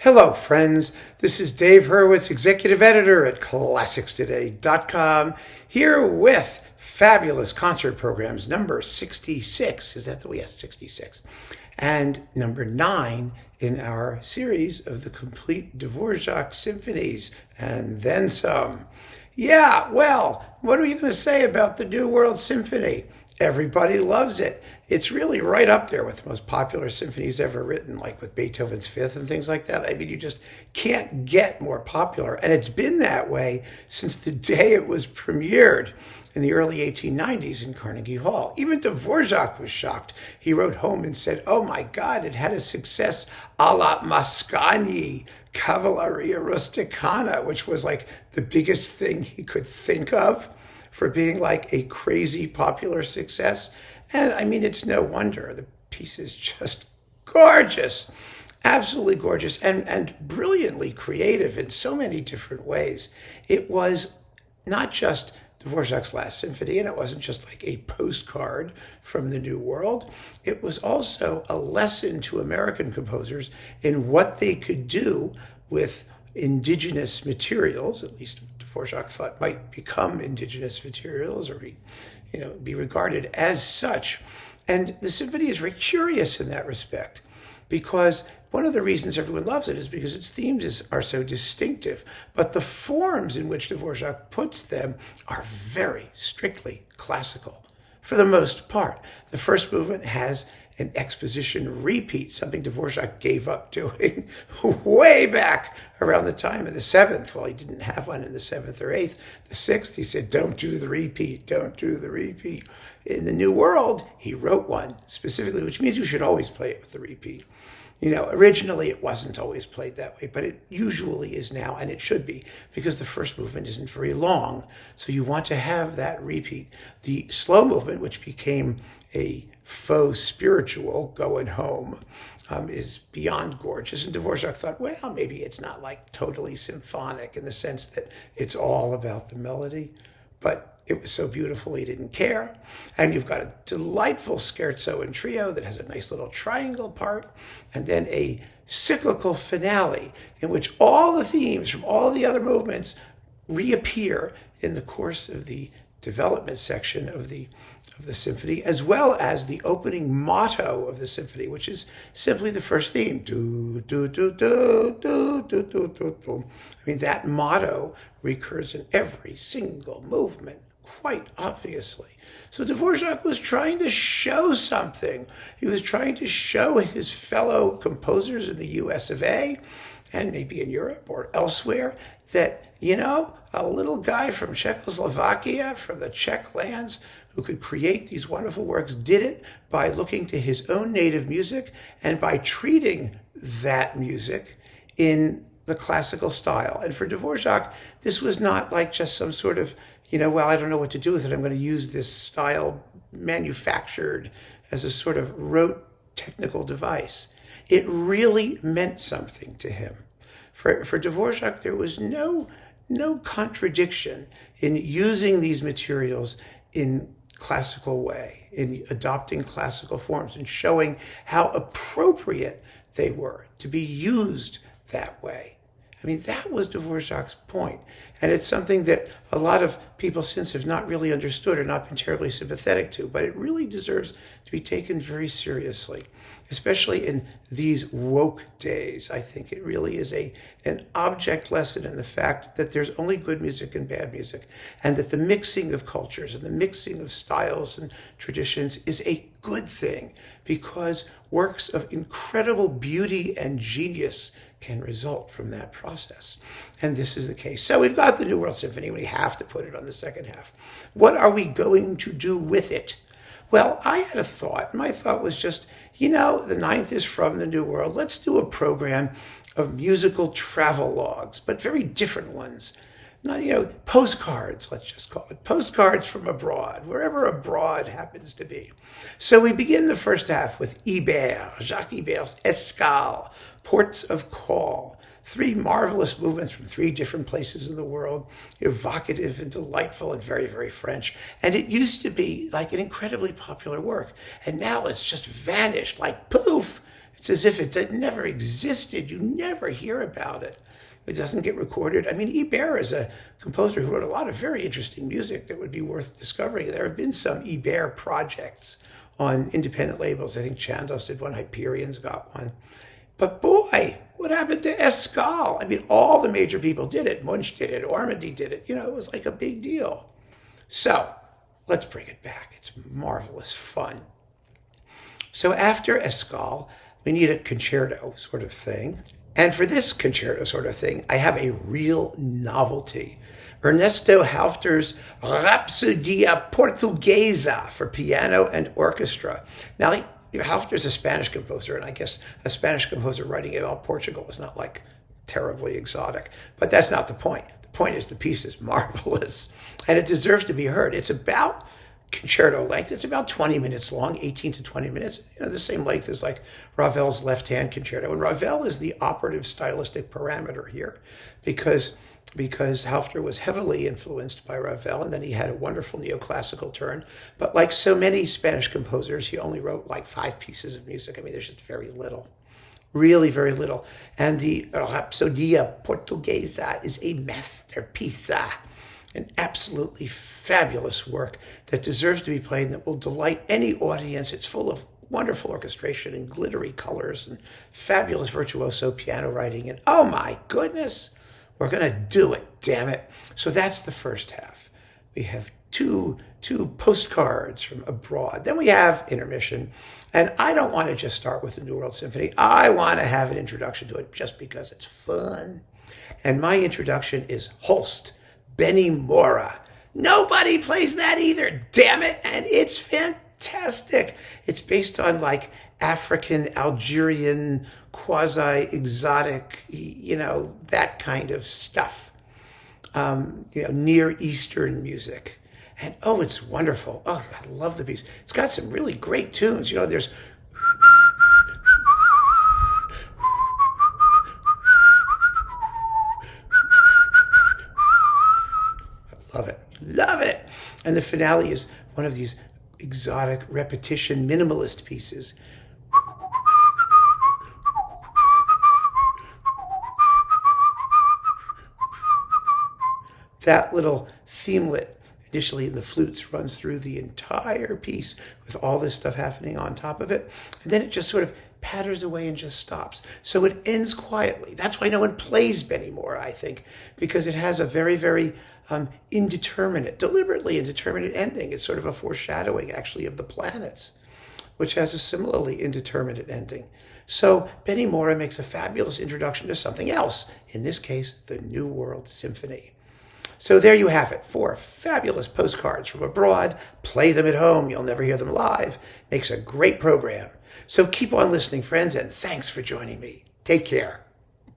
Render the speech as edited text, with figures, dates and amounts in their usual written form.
Hello, friends. This is Dave Hurwitz, executive editor at ClassicsToday.com, here with fabulous concert programs number 66. Is that the way? Yes, 66. And number 9 in our series of the complete Dvorak symphonies, and then some. Yeah, well, what are you going to say about the New World Symphony? Everybody loves it. It's really right up there with the most popular symphonies ever written, like with Beethoven's Fifth and things like that. I mean, you just can't get more popular. And it's been that way since the day it was premiered in the early 1890s in Carnegie Hall. Even Dvorak was shocked. He wrote home and said, "Oh my God, it had a success a la Mascagni, Cavalleria Rusticana," which was like the biggest thing he could think of for being like a crazy popular success. And I mean, it's no wonder. The piece is just gorgeous, absolutely gorgeous, and brilliantly creative in so many different ways. It was not just Dvorak's last symphony, and it wasn't just like a postcard from the New World. It was also a lesson to American composers in what they could do with indigenous materials, at least Dvorak thought might become indigenous materials or be regarded as such. And the symphony is very curious in that respect, because one of the reasons everyone loves it is because its themes are so distinctive, but the forms in which Dvorak puts them are very strictly classical for the most part. The first movement has an exposition repeat, something Dvorak gave up doing way back around the time of the seventh. Well, he didn't have one in the seventh or eighth. The sixth, he said, don't do the repeat, don't do the repeat. In the New World, he wrote one specifically, which means you should always play it with the repeat. Originally it wasn't always played that way, but it usually is now, and it should be, because the first movement isn't very long. So you want to have that repeat. The slow movement, which became a faux spiritual going home, is beyond gorgeous. And Dvorak thought, well, maybe it's not like totally symphonic in the sense that it's all about the melody, but it was so beautiful he didn't care. And you've got a delightful scherzo and trio that has a nice little triangle part, and then a cyclical finale in which all the themes from all the other movements reappear in the course of the development section of the symphony, as well as the opening motto of the symphony, which is simply the first theme. Do, do, do, do, do, do, do, do, do. I mean, that motto recurs in every single movement, quite obviously. So Dvorak was trying to show something. He was trying to show his fellow composers in the US of A, and maybe in Europe or elsewhere, that, a little guy from Czechoslovakia, from the Czech lands, who could create these wonderful works, did it by looking to his own native music and by treating that music in the classical style. And for Dvorak, this was not like just some sort of, well, I don't know what to do with it. I'm going to use this style manufactured as a sort of rote technical device. It really meant something to him. For Dvorak, there was no contradiction in using these materials in classical way, in adopting classical forms and showing how appropriate they were to be used that way. I mean, that was Dvorak's point. And it's something that a lot of people since have not really understood or not been terribly sympathetic to, but it really deserves to be taken very seriously, especially in these woke days. I think it really is an object lesson in the fact that there's only good music and bad music, and that the mixing of cultures and the mixing of styles and traditions is a good thing, because works of incredible beauty and genius can result from that process. And this is the case. So we've got the New World Symphony. We have to put it on the second half. What are we going to do with it? Well, I had a thought. My thought was just, the ninth is from the New World. Let's do a program of musical travel logs, but very different ones. Not, postcards, let's just call it. Postcards from abroad, wherever abroad happens to be. So we begin the first half with Ibert, Jacques Ibert's Escales, Ports of Call. 3 marvelous movements from 3 different places in the world, evocative and delightful and very, very French. And it used to be like an incredibly popular work. And now it's just vanished like poof. It's as if it never existed. You never hear about it. It doesn't get recorded. I mean, Ibert is a composer who wrote a lot of very interesting music that would be worth discovering. There have been some Ibert projects on independent labels. I think Chandos did one, Hyperion's got one. But boy, what happened to Escales? I mean, all the major people did it. Munch did it, Ormandy did it. It was like a big deal. So let's bring it back. It's marvelous fun. So after Escales, we need a concerto sort of thing. And for this concerto sort of thing, I have a real novelty. Ernesto Halffter's Rapsodia Portuguesa for piano and orchestra. Now, Halffter's a Spanish composer, and I guess a Spanish composer writing about Portugal is not like terribly exotic. But that's not the point. The point is the piece is marvelous, and it deserves to be heard. It's about concerto length. It's about 20 minutes long, 18 to 20 minutes. The same length as like Ravel's left-hand concerto. And Ravel is the operative stylistic parameter here because Halffter was heavily influenced by Ravel, and then he had a wonderful neoclassical turn. But like so many Spanish composers, he only wrote like 5 pieces of music. I mean, there's just very little. Really very little. And the Rapsodia Portuguesa is a masterpiece. An absolutely fabulous work that deserves to be played and that will delight any audience. It's full of wonderful orchestration and glittery colors and fabulous virtuoso piano writing. And oh my goodness, we're going to do it, damn it. So that's the first half. We have two postcards from abroad. Then we have intermission. And I don't want to just start with the New World Symphony. I want to have an introduction to it just because it's fun. And my introduction is Holst, Beni Mora. Nobody plays that either, damn it, and it's fantastic. It's based on like African, Algerian, quasi-exotic, that kind of stuff. Near Eastern music. And oh, it's wonderful. Oh, I love the piece. It's got some really great tunes. There's Love it. And the finale is one of these exotic repetition minimalist pieces. That little themelet initially in the flutes runs through the entire piece with all this stuff happening on top of it. And then it just sort of patters away and just stops. So it ends quietly. That's why no one plays Beni Mora, I think, because it has a very, very deliberately indeterminate ending. It's sort of a foreshadowing, actually, of the planets, which has a similarly indeterminate ending. So Beni Mora makes a fabulous introduction to something else, in this case, the New World Symphony. So there you have it, 4 fabulous postcards from abroad. Play them at home. You'll never hear them live. Makes a great program. So keep on listening, friends, and thanks for joining me. Take care.